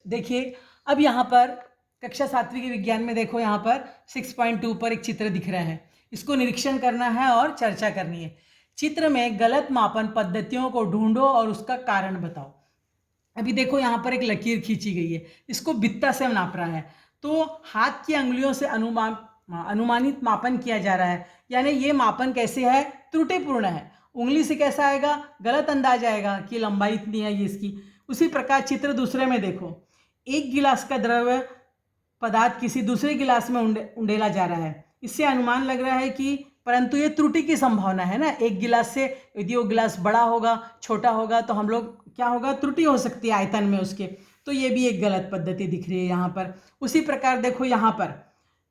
देखिए, अब यहाँ पर कक्षा 7वीं के विज्ञान में देखो, यहाँ पर 6.2 पर एक चित्र दिख रहा है। इसको निरीक्षण करना है और चर्चा करनी है। चित्र में गलत मापन पद्धतियों को ढूंढो और उसका कारण बताओ। अभी देखो, यहाँ पर एक लकीर खींची गई है, इसको बित्ता से नाप रहा है। तो हाथ की अंगुलियों से अनुमानित मापन किया जा रहा है, यानी ये मापन कैसे है? त्रुटिपूर्ण है। उंगली से कैसा आएगा? गलत अंदाज आएगा कि लंबाई इतनी है ये इसकी। उसी प्रकार चित्र दूसरे में देखो, एक गिलास का द्रव्य पदार्थ किसी दूसरे गिलास में उंडेला जा रहा है। इससे अनुमान लग रहा है कि, परंतु ये त्रुटि की संभावना है ना, एक गिलास से यदि वो गिलास बड़ा होगा छोटा होगा तो हम लोग क्या होगा, त्रुटि हो सकती है आयतन में उसके। तो ये भी एक गलत पद्धति दिख रही है यहाँ पर। उसी प्रकार देखो, यहाँ पर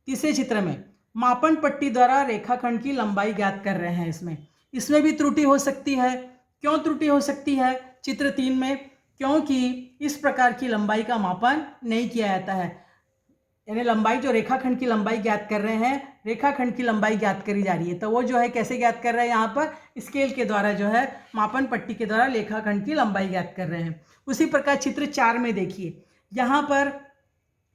तीसरे चित्र में मापन पट्टी द्वारा रेखाखंड की लंबाई ज्ञात कर रहे हैं। इसमें भी त्रुटि हो सकती है। क्यों त्रुटि हो सकती है चित्र 3 में? क्योंकि इस प्रकार की लंबाई का मापन नहीं किया जाता है। यानी लंबाई, जो रेखाखंड की लंबाई ज्ञात कर रहे हैं, रेखाखंड की लंबाई ज्ञात करी जा रही है, तो वो जो है कैसे ज्ञात कर रहे हैं? यहाँ पर स्केल के द्वारा, जो है मापन पट्टी के द्वारा रेखाखंड की लंबाई ज्ञात कर रहे हैं। उसी प्रकार चित्र 4 में देखिए, यहाँ पर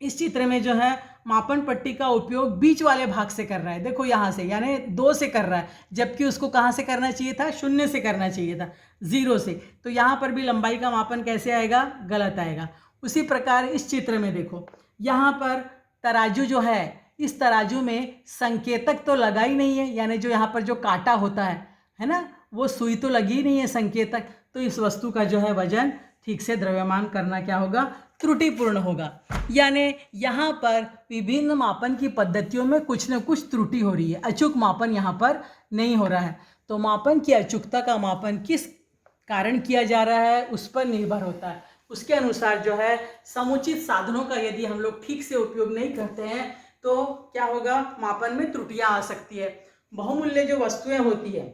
इस चित्र में जो है मापन पट्टी का उपयोग बीच वाले भाग से कर रहा है। देखो यहाँ से, यानी 2 से कर रहा है, जबकि उसको कहाँ से करना चाहिए था? 0 से करना चाहिए था, 0 से। तो यहाँ पर भी लंबाई का मापन कैसे आएगा? गलत आएगा। उसी प्रकार इस चित्र में देखो, यहाँ पर तराजू जो है, इस तराजू में संकेतक तो लगा ही नहीं है, यानी जो यहाँ पर जो कांटा होता है ना, वो सुई तो लगी ही नहीं है, संकेतक। तो इस वस्तु का जो है वजन ठीक से द्रव्यमान करना क्या होगा? त्रुटिपूर्ण होगा। यानी यहाँ पर विभिन्न मापन की पद्धतियों में कुछ न कुछ त्रुटि हो रही है, अचूक मापन यहाँ पर नहीं हो रहा है। तो मापन की अचूकता का मापन किस कारण किया जा रहा है, उस पर निर्भर होता है। उसके अनुसार जो है समुचित साधनों का यदि हम लोग ठीक से उपयोग नहीं करते हैं तो क्या होगा? मापन में त्रुटियां आ सकती है। बहुमूल्य जो वस्तुएं होती है,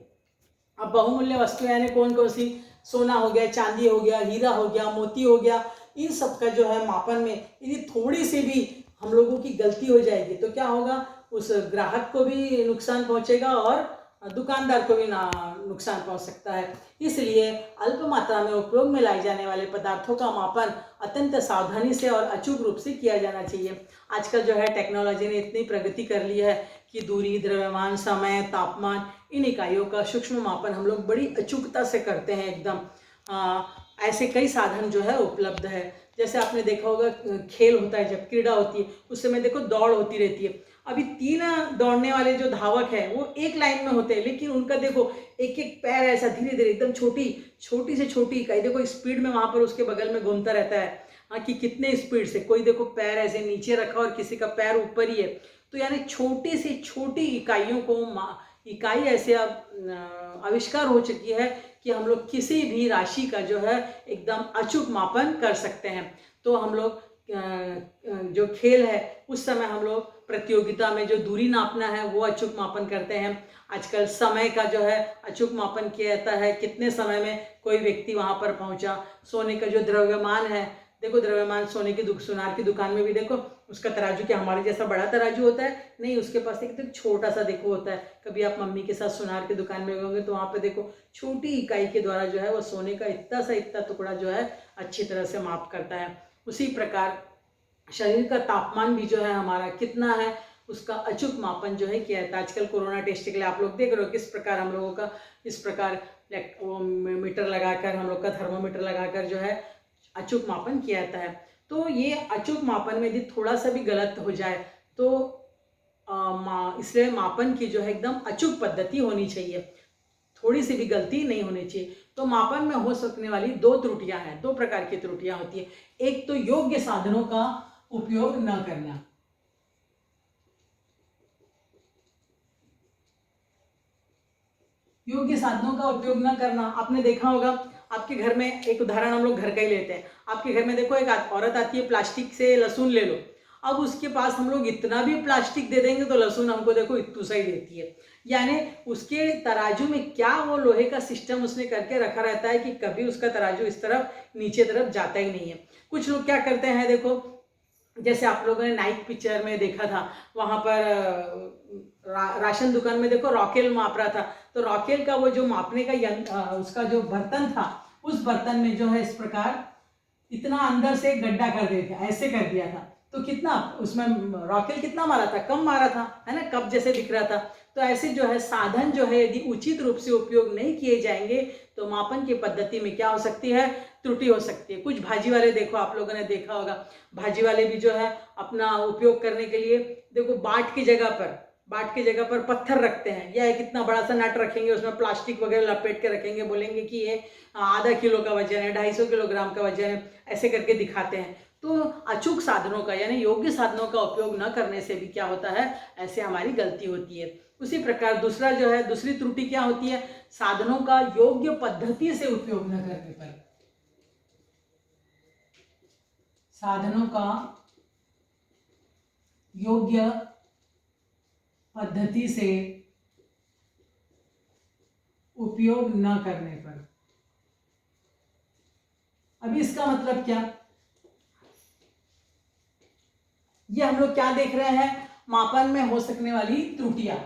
अब बहुमूल्य वस्तुएं यानी कौन कौन सी? सोना हो गया, चांदी हो गया, हीरा हो गया, मोती हो गया, इन सब का जो है मापन में यदि थोड़ी सी भी हम लोगों की गलती हो जाएगी तो क्या होगा? उस ग्राहक को भी नुकसान पहुंचेगा और दुकानदार को भी नुकसान पहुंच सकता है। इसलिए अल्प मात्रा में उपयोग में लाए जाने वाले पदार्थों का मापन अत्यंत सावधानी से और अचूक रूप से किया जाना चाहिए। आजकल जो है टेक्नोलॉजी ने इतनी प्रगति कर ली है कि दूरी, द्रव्यमान, समय, तापमान, इन इकाइयों का सूक्ष्म मापन हम लोग बड़ी अचूकता से करते हैं एकदम। ऐसे कई साधन जो है उपलब्ध है। जैसे आपने देखा होगा, खेल होता है, जब क्रीड़ा होती है उस समय देखो दौड़ होती रहती है। अभी 3 दौड़ने वाले जो धावक है वो एक लाइन में होते हैं, लेकिन उनका देखो एक एक पैर ऐसा धीरे धीरे एकदम छोटी से छोटी इकाई, देखो स्पीड में वहां पर उसके बगल में घूमता रहता है। हाँ, कि कितने स्पीड से, कोई देखो पैर ऐसे नीचे रखा और किसी का पैर ऊपर ही है। तो यानी छोटी से छोटी इकाइयों को इकाई ऐसे अब आविष्कार हो चुकी है कि हम लोग किसी भी राशि का जो है एकदम अचूक मापन कर सकते हैं। तो हम लोग जो खेल है उस समय हम लोग प्रतियोगिता में जो दूरी नापना है वो अचूक मापन करते हैं। आजकल समय का जो है अचूक मापन किया जाता है, कितने समय में कोई व्यक्ति वहां पर पहुंचा। सोने का जो द्रव्यमान है, देखो द्रव्यमान सोने की सुनार की दुकान में भी देखो, उसका तराजू क्या हमारे जैसा बड़ा तराजू होता है? नहीं, उसके पास एक छोटा सा देखो होता है। कभी आप मम्मी के साथ सुनार की दुकान में गए तो वहां पे देखो छोटी इकाई के द्वारा जो है वो सोने का इतना टुकड़ा जो है अच्छी तरह से माप करता है। उसी प्रकार शरीर का तापमान भी जो है हमारा कितना है उसका अचूक मापन जो है किया जाता है। आजकल कोरोना टेस्ट के लिए आप लोग देख रहे हो किस प्रकार हम लोगों का इस प्रकार मीटर लगाकर, हम लोग का थर्मोमीटर लगाकर जो है अचूक मापन किया जाता है। तो ये अचूक मापन में यदि थोड़ा सा भी गलत हो जाए तो इसलिए मापन की जो है एकदम अचूक पद्धति होनी चाहिए, थोड़ी सी भी गलती नहीं होनी चाहिए। तो मापन में हो सकने वाली 2 त्रुटियां हैं, 2 प्रकार की त्रुटियां होती है। एक तो योग्य साधनों का उपयोग न करना। योग्य साधनों का उपयोग न करना, आपने देखा होगा आपके घर में, एक उदाहरण हम लोग घर का ही लेते हैं। आपके घर में देखो एक औरत आती है, प्लास्टिक से लहसुन ले लो। अब उसके पास हम लोग इतना भी प्लास्टिक दे देंगे तो लहसुन हमको देखो इतू सा ही देती है। यानी उसके तराजू में क्या वो लोहे का सिस्टम उसने करके रखा रहता है कि कभी उसका तराजू इस तरफ नीचे तरफ जाता ही नहीं है। कुछ लोग क्या करते हैं, देखो जैसे आप लोगों ने नाइट पिक्चर में देखा था, वहां पर राशन दुकान में देखो रॉकेल माप रहा था, तो रॉकेल का वो जो मापने का उसका जो बर्तन था, उस बर्तन में जो है इस प्रकार इतना अंदर से गड्ढा कर दिया था, ऐसे कर दिया था, तो कितना उसमें रॉकेल कितना मारा था, कम मारा था, है ना, कप जैसे दिख रहा था। तो ऐसे जो है साधन जो है यदि उचित रूप से उपयोग नहीं किए जाएंगे तो मापन की पद्धति में क्या हो सकती है, त्रुटि हो सकती है। कुछ भाजी वाले देखो, आप लोगों ने देखा होगा, भाजी वाले भी जो है अपना उपयोग करने के लिए देखो बाट की जगह पर पत्थर रखते हैं, या एक इतना बड़ा सा नट रखेंगे, उसमें प्लास्टिक वगैरह लपेट के रखेंगे, बोलेंगे कि ये आधा किलो का वजन है, 250 किलोग्राम का वजन है, ऐसे करके दिखाते हैं। तो अचूक साधनों का यानी योग्य साधनों का उपयोग न करने से भी क्या होता है, ऐसे हमारी गलती होती है। उसी प्रकार दूसरा जो है, दूसरी त्रुटि क्या होती है, साधनों का योग्य पद्धति से उपयोग न करने पर। साधनों का योग्य पद्धति से उपयोग न करने पर। अभी इसका मतलब क्या, ये हम लोग क्या देख रहे हैं, मापन में हो सकने वाली त्रुटियां।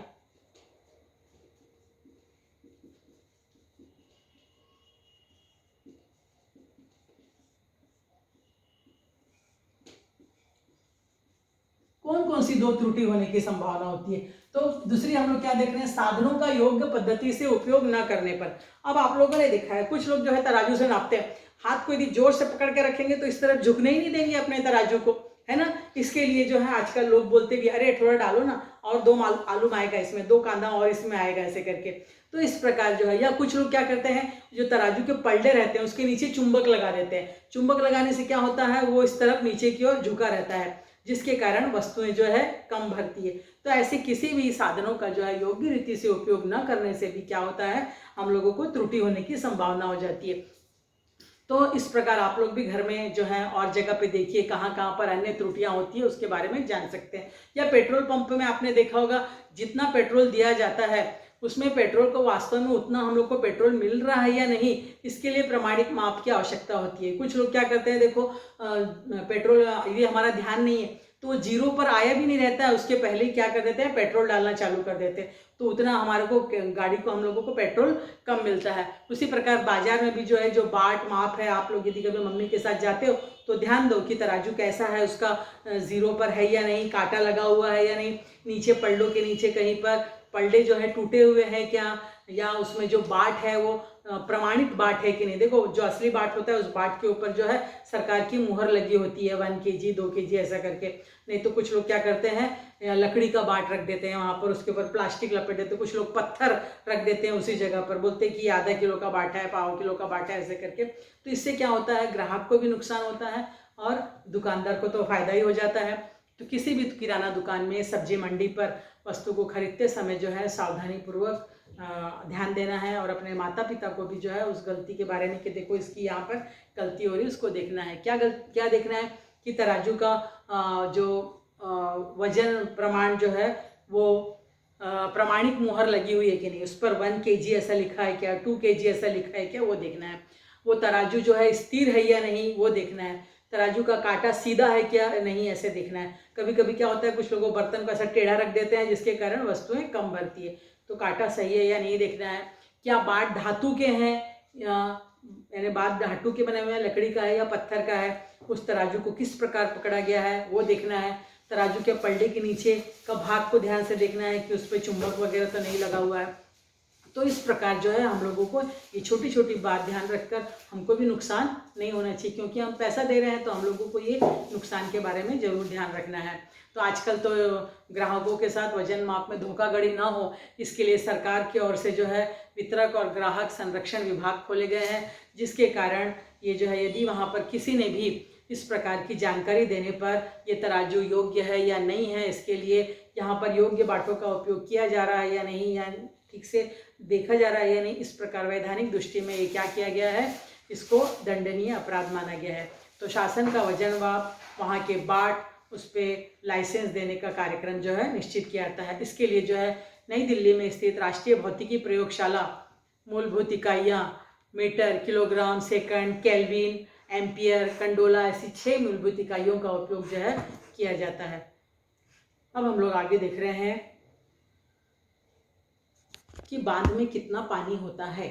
कौन कौन सी दो त्रुटि होने की संभावना होती है। तो दूसरी हम लोग क्या देख रहे हैं, साधनों का योग्य पद्धति से उपयोग न करने पर। अब आप लोगों ने देखा है कुछ लोग जो है तराजू से नापते हैं, हाथ को यदि जोर से पकड़ के रखेंगे तो इस तरफ झुकने ही नहीं देंगे अपने तराजू को, है ना। इसके लिए जो है आजकल लोग बोलते भी, अरे थोड़ा डालो ना, और 2 आलू आएगा इसमें, 2 कांदा और इसमें आएगा, ऐसे करके। तो इस प्रकार जो है, या कुछ लोग क्या करते हैं, जो तराजू के पलड़े रहते हैं उसके नीचे चुंबक लगा देते हैं। चुंबक लगाने से क्या होता है, वो इस तरफ नीचे की ओर झुका रहता है, जिसके कारण वस्तुएं जो है कम भरती है। तो ऐसे किसी भी साधनों का जो है योग्य रीति से उपयोग न करने से भी क्या होता है, हम लोगों को त्रुटि होने की संभावना हो जाती है। तो इस प्रकार आप लोग भी घर में जो है और जगह पे देखिए कहाँ कहाँ पर अन्य त्रुटियां होती है, उसके बारे में जान सकते हैं। या पेट्रोल पंप में आपने देखा होगा, जितना पेट्रोल दिया जाता है उसमें पेट्रोल को वास्तव में उतना हम लोग को पेट्रोल मिल रहा है या नहीं, इसके लिए प्रमाणित माप की आवश्यकता होती है। कुछ लोग क्या करते हैं, देखो पेट्रोल यदि हमारा ध्यान नहीं है तो वो जीरो पर आया भी नहीं रहता है, उसके पहले ही क्या कर देते हैं, पेट्रोल डालना चालू कर देते हैं, तो उतना हमारे को गाड़ी को हम लोगों को पेट्रोल कम मिलता है। उसी प्रकार बाजार में भी जो है, जो बाट माप है, आप लोग यदि कभी मम्मी के साथ जाते हो तो ध्यान दो कि तराजू कैसा है, उसका जीरो पर है या नहीं, कांटा लगा हुआ है या नहीं, नीचे पल्लों के नीचे कहीं पर पल्ले जो है टूटे हुए हैं क्या, या उसमें जो बाट है वो प्रमाणित बाट है कि नहीं। देखो जो असली बाट होता है उस बाट के ऊपर जो है सरकार की मुहर लगी होती है, 1 kg 2 kg ऐसा करके। नहीं तो कुछ लोग क्या करते हैं, लकड़ी का बाट रख देते हैं वहाँ पर, उसके ऊपर प्लास्टिक लपेट देते हैं, कुछ लोग पत्थर रख देते हैं उसी जगह पर, बोलते हैं कि आधा किलो का बाट है, 1/4 किलो का बाट है, ऐसे करके। तो इससे क्या होता है, ग्राहक को भी नुकसान होता है और दुकानदार को तो फायदा ही हो जाता है। तो किसी भी किराना दुकान में, सब्जी मंडी पर वस्तु को खरीदते समय जो है सावधानी पूर्वक ध्यान देना है, और अपने माता पिता को भी जो है उस गलती के बारे में कि देखो इसकी यहाँ पर गलती हो रही है, उसको देखना है। क्या देखना है कि तराजू का जो वजन प्रमाण जो है वो प्रमाणिक मुहर लगी हुई है कि नहीं, उस पर 1 kg ऐसा लिखा है क्या, 2 kg ऐसा लिखा है क्या, वो देखना है। वो तराजू जो है स्थिर है या नहीं, वो देखना है। तराजू का कांटा सीधा है क्या नहीं, ऐसे देखना है। कभी कभी क्या होता है, कुछ लोगों बर्तन को ऐसा टेढ़ा रख देते हैं जिसके कारण वस्तुएं कम भरती है, तो कांटा सही है या नहीं देखना है। क्या बाट धातु के हैं, यानी बाट धातु के बने हुए हैं, लकड़ी का है या पत्थर का है, उस तराजू को किस प्रकार पकड़ा गया है वो देखना है। तराजू के पल्ले के नीचे का भाग को ध्यान से देखना है कि उस पर चुंबक वगैरह तो नहीं लगा हुआ है। तो इस प्रकार जो है हम लोगों को ये छोटी छोटी बात ध्यान रखकर हमको भी नुकसान नहीं होना चाहिए, क्योंकि हम पैसा दे रहे हैं तो हम लोगों को ये नुकसान के बारे में ज़रूर ध्यान रखना है। तो आजकल तो ग्राहकों के साथ वजन माप में धोखाधड़ी ना हो, इसके लिए सरकार की ओर से जो है वितरक और ग्राहक संरक्षण विभाग खोले गए हैं, जिसके कारण ये जो है यदि वहाँ पर किसी ने भी इस प्रकार की जानकारी देने पर ये तराजू योग्य है या नहीं है, इसके लिए यहाँ पर योग्य बाटों का उपयोग किया जा रहा है या नहीं, या ठीक से देखा जा रहा है या नहीं, इस प्रकार वैधानिक दृष्टि में ये क्या किया गया है, इसको दंडनीय अपराध माना गया है। तो शासन का वजन व वहाँ के बाट, उस पर लाइसेंस देने का कार्यक्रम जो है निश्चित किया जाता है। इसके लिए जो है नई दिल्ली में स्थित राष्ट्रीय भौतिकी प्रयोगशाला मूलभूत इकाइयाँ metre, kilogram, second, kelvin, ampere, candela, ऐसी 6 मूलभूत इकाइयों का उपयोग जो है किया जाता है। अब हम लोग आगे देख रहे हैं कि बांध में कितना पानी होता है।